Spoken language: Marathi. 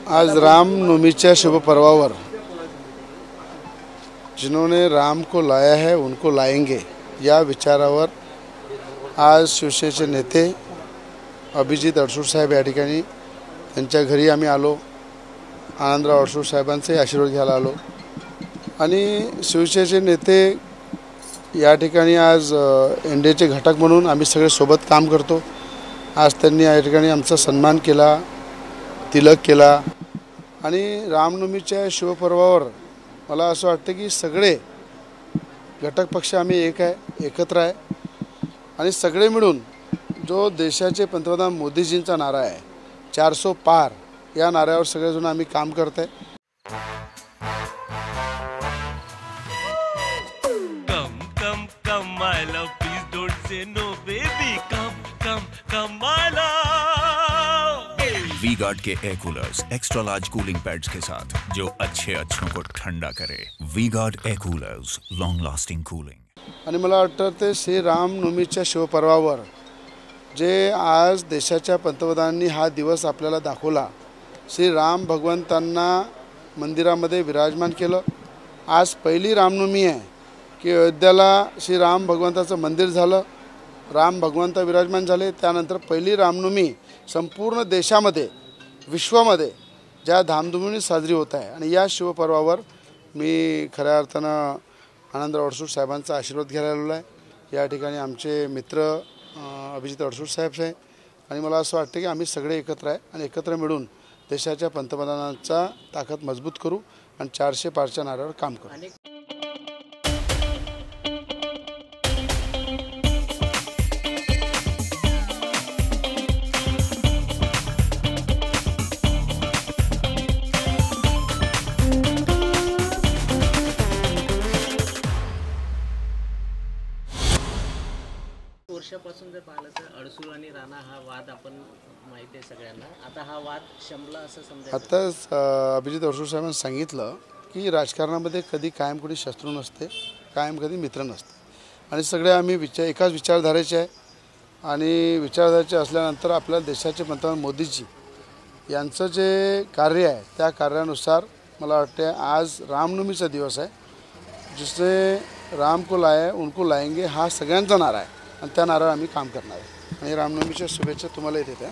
आज रामनवमीच्या शुभ पर्वावर जिन्होंने राम को लाया है उनको लाएंगे या विचारावर आज शिवसेनेचे नेते अभिजित अडसूळ साहेब या ठिकाणी त्यांच्या घरी आम्ही आलो। आनंदराव अडसूळ साहेबांचे आशीर्वाद घ्यायला आलो आणि शिवसेनेचे नेते या ठिकाणी आज एनडीएचे घटक म्हणून आम्ही सगळे सोबत काम करतो। आज त्यांनी या ठिकाणी आमचा सन्मान केला, तिलक केला आणि रामनवमीच्या शुभपर्वावर मला असं वाटतं की सगळे घटक पक्ष आम्ही एकत्र आहे आणि सगळे मिळून जो देशाचे पंतप्रधान मोदीजींचा नारा आहे 400 पार या नाऱ्यावर सगळेजण आम्ही काम करत आहे। Come, my love, please don't say no, baby. Come, my love. V-Guard के air coolers extra large cooling pads के साथ जो अच्छों को ठंडा करे। V-Guard air coolers, long lasting cooling. आणि मला वाटतं ते श्री रामनवमीच्या शिवपर्वावर जे आज देशाच्या पंतप्रधानांनी हा दिवस आपल्याला दाखवला, श्री राम भगवंतांना मंदिरामध्ये विराजमान केलं। आज पहिली रामनवमी आहे की अयोध्याला श्री राम भगवंताचं मंदिर झालं, राम भगवंत विराजमान झाले। त्यानंतर पहिली रामनवमी संपूर्ण देशामध्ये विश्वामध्ये ज्या धामधुमीने साजरी होत आहे आणि या शिवपर्वावर मी खऱ्या अर्थानं आनंदराव अडसूळ साहेबांचा आशीर्वाद घ्यायला आलेलो आहे। या ठिकाणी आमचे मित्र अभिजित अडसूळ साहेब आहे आणि मला असं वाटतं की आम्ही सगळे एकत्र आहे आणि एकत्र मिळून देशाच्या पंतप्रधानांचा ताकद मजबूत करू आणि 400 पारच्या नाऱ्यावर काम करू। वर्षापासून जर पाहिलं तर अडसूळ आणि राणा हा वाद आपण माहिती आहे सगळ्यांना। आता हा वाद शमला असं समजायचं। आता अभिजित अडसूळ साहेबांनी सांगितलं की राजकारणामध्ये कधी कायम कोणी शत्रू नसते, कायम कधी मित्र नसते आणि सगळे आम्ही एकाच विचारधारेचे आहे आणि विचारधारेचे असल्यानंतर आपल्या देशाचे पंतप्रधान मोदीजी यांचं जे कार्य आहे त्या कार्यानुसार मला वाटते आज रामनवमीचा दिवस आहे, जिसने राम को लाया उनको लाएंगे हा सगळ्यांचा नारा आहे आणि त्या नाऱ्यावर आम्ही काम करणार आहे आणि रामनवमीच्या शुभेच्छा तुम्हाला देते।